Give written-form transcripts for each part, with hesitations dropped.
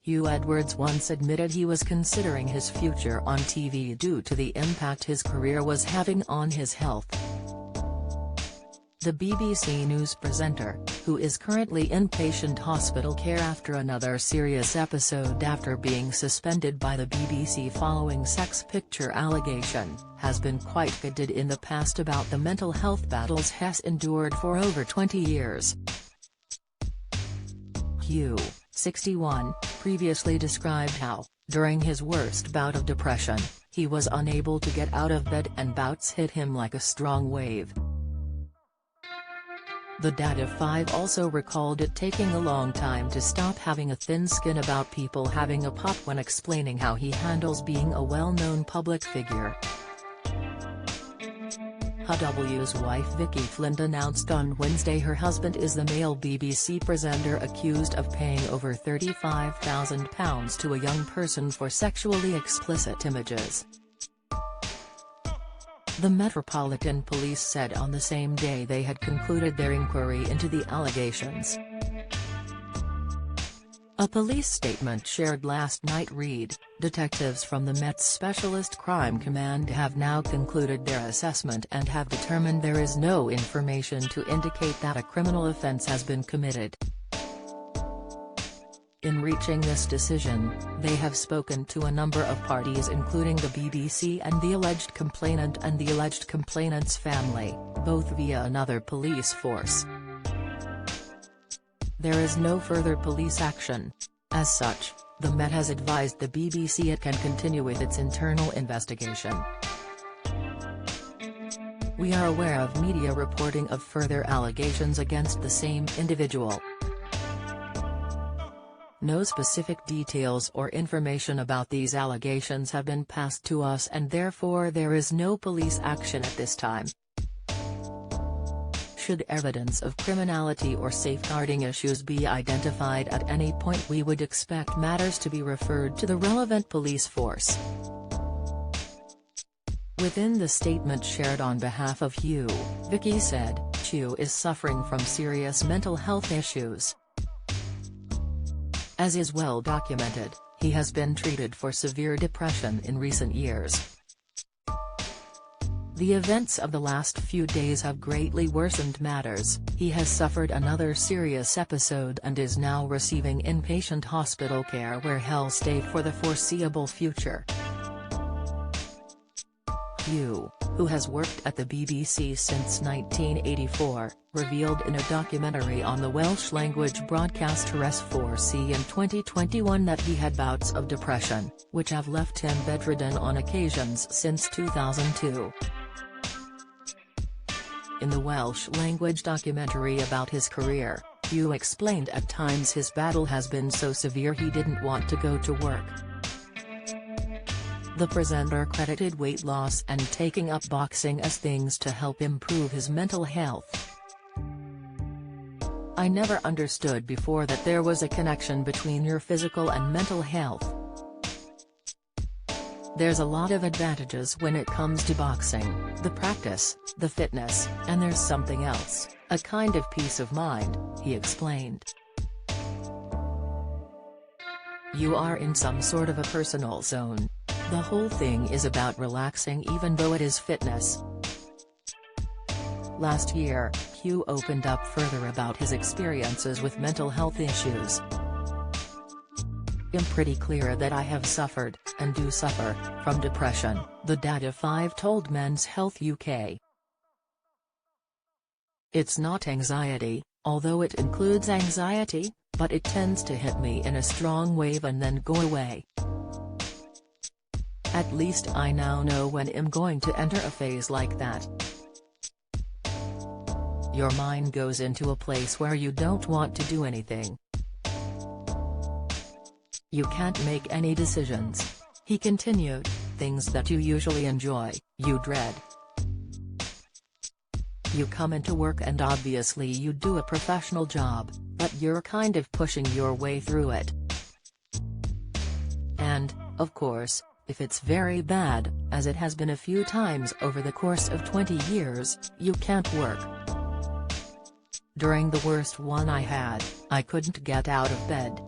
Huw Edwards once admitted he was considering his future on TV due to the impact his career was having on his health. The BBC News presenter, who is currently in patient hospital care after another serious episode after being suspended by the BBC following sex picture allegation, has been quite candid in the past about the mental health battles he's endured for over 20 years. Huw, 61, previously described how, during his worst bout of depression, he was unable to get out of bed and bouts hit him like a strong wave. The dad of 5 also recalled it taking a long time to stop having a thin skin about people having a pop when explaining how he handles being a well-known public figure. Huw's wife Vicky Flint announced on Wednesday her husband is the male BBC presenter accused of paying over £35,000 to a young person for sexually explicit images. The Metropolitan Police said on the same day they had concluded their inquiry into the allegations. A police statement shared last night read, "Detectives from the Met's Specialist Crime Command have now concluded their assessment and have determined there is no information to indicate that a criminal offence has been committed." In reaching this decision, they have spoken to a number of parties including the BBC and the alleged complainant and the alleged complainant's family, both via another police force. There is no further police action. As such, the Met has advised the BBC it can continue with its internal investigation. We are aware of media reporting of further allegations against the same individual. No specific details or information about these allegations have been passed to us and therefore there is no police action at this time. Should evidence of criminality or safeguarding issues be identified at any point, we would expect matters to be referred to the relevant police force. Within the statement shared on behalf of Huw, Vicky said, "Huw is suffering from serious mental health issues. As is well documented, he has been treated for severe depression in recent years. The events of the last few days have greatly worsened matters. He has suffered another serious episode and is now receiving inpatient hospital care where he'll stay for the foreseeable future." Huw, who has worked at the BBC since 1984, revealed in a documentary on the Welsh-language broadcaster S4C in 2021 that he had bouts of depression, which have left him bedridden on occasions since 2002. In the Welsh-language documentary about his career, Huw explained at times his battle has been so severe he didn't want to go to work. The presenter credited weight loss and taking up boxing as things to help improve his mental health. "I never understood before that there was a connection between your physical and mental health. There's a lot of advantages when it comes to boxing, the practice, the fitness, and there's something else, a kind of peace of mind," he explained. "You are in some sort of a personal zone. The whole thing is about relaxing even though it is fitness." Last year, Huw opened up further about his experiences with mental health issues. "I'm pretty clear that I have suffered, and do suffer, from depression," the dad of 5 told Men's Health UK. "It's not anxiety, although it includes anxiety, but it tends to hit me in a strong wave and then go away. At least I now know when I'm going to enter a phase like that. Your mind goes into a place where you don't want to do anything. You can't make any decisions," he continued, "things that you usually enjoy, you dread. You come into work and obviously you do a professional job, but you're kind of pushing your way through it. And, of course, if it's very bad, as it has been a few times over the course of 20 years, you can't work. During the worst one I had, I couldn't get out of bed.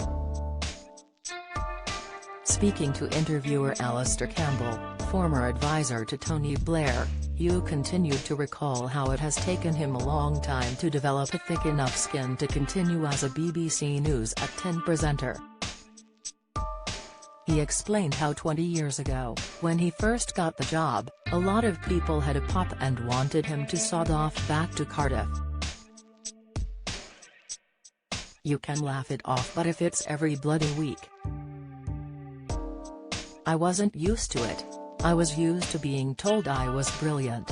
Speaking to interviewer Alistair Campbell, former advisor to Tony Blair, Huw continued to recall how it has taken him a long time to develop a thick enough skin to continue as a BBC News at 10 presenter. He explained how 20 years ago, when he first got the job, a lot of people had a pop and wanted him to sod off back to Cardiff. You can laugh it off, but if it's every bloody week. I wasn't used to it. I was used to being told I was brilliant.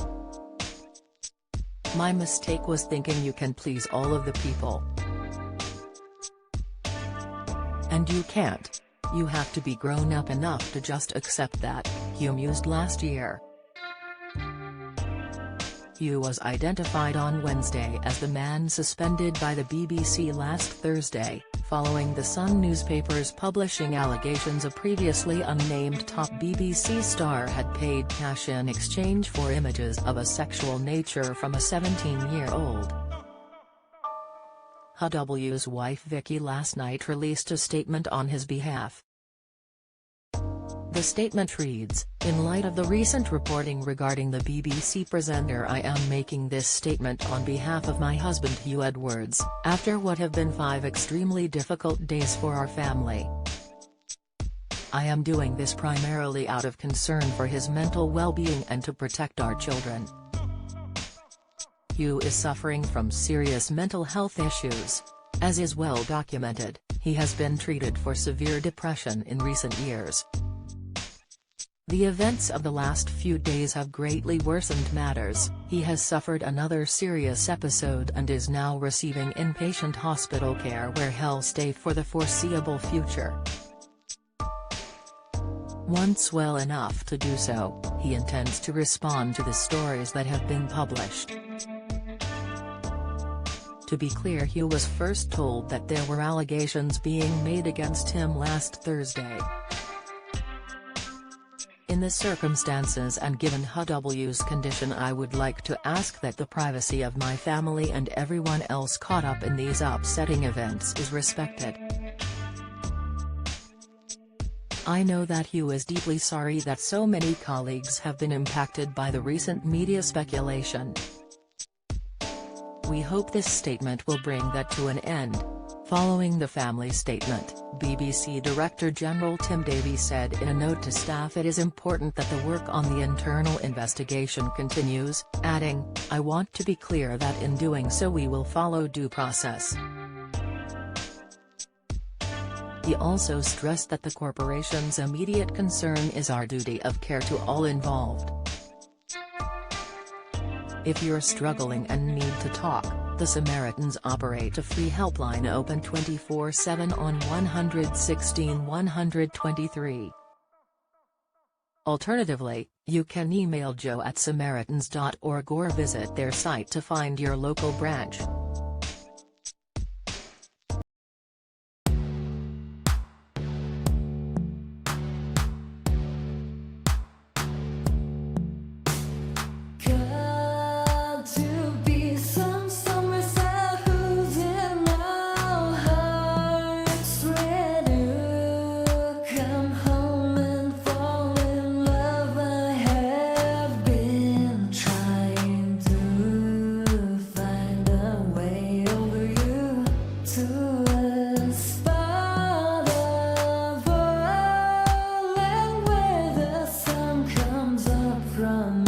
My mistake was thinking you can please all of the people. And you can't. You have to be grown up enough to just accept that, Huw mused last year. Huw was identified on Wednesday as the man suspended by the BBC last Thursday, following the Sun newspaper's publishing allegations a previously unnamed top BBC star had paid cash in exchange for images of a sexual nature from a 17-year-old. Huw's wife Vicky last night released a statement on his behalf. The statement reads, "In light of the recent reporting regarding the BBC presenter, I am making this statement on behalf of my husband Huw Edwards, after what have been 5 extremely difficult days for our family. I am doing this primarily out of concern for his mental well-being and to protect our children. Huw is suffering from serious mental health issues. As is well documented, he has been treated for severe depression in recent years. The events of the last few days have greatly worsened matters. He has suffered another serious episode and is now receiving inpatient hospital care where he'll stay for the foreseeable future. Once well enough to do so, he intends to respond to the stories that have been published." To be clear, Huw was first told that there were allegations being made against him last Thursday. "In the circumstances and given Huw's condition, I would like to ask that the privacy of my family and everyone else caught up in these upsetting events is respected. I know that Huw is deeply sorry that so many colleagues have been impacted by the recent media speculation. We hope this statement will bring that to an end." Following the family statement, BBC Director General Tim Davies said in a note to staff it is important that the work on the internal investigation continues, adding, "I want to be clear that in doing so we will follow due process." He also stressed that the corporation's immediate concern is our duty of care to all involved. If you're struggling and need to talk, the Samaritans operate a free helpline open 24/7 on 116 123. Alternatively, you can email joe@samaritans.org or visit their site to find your local branch. From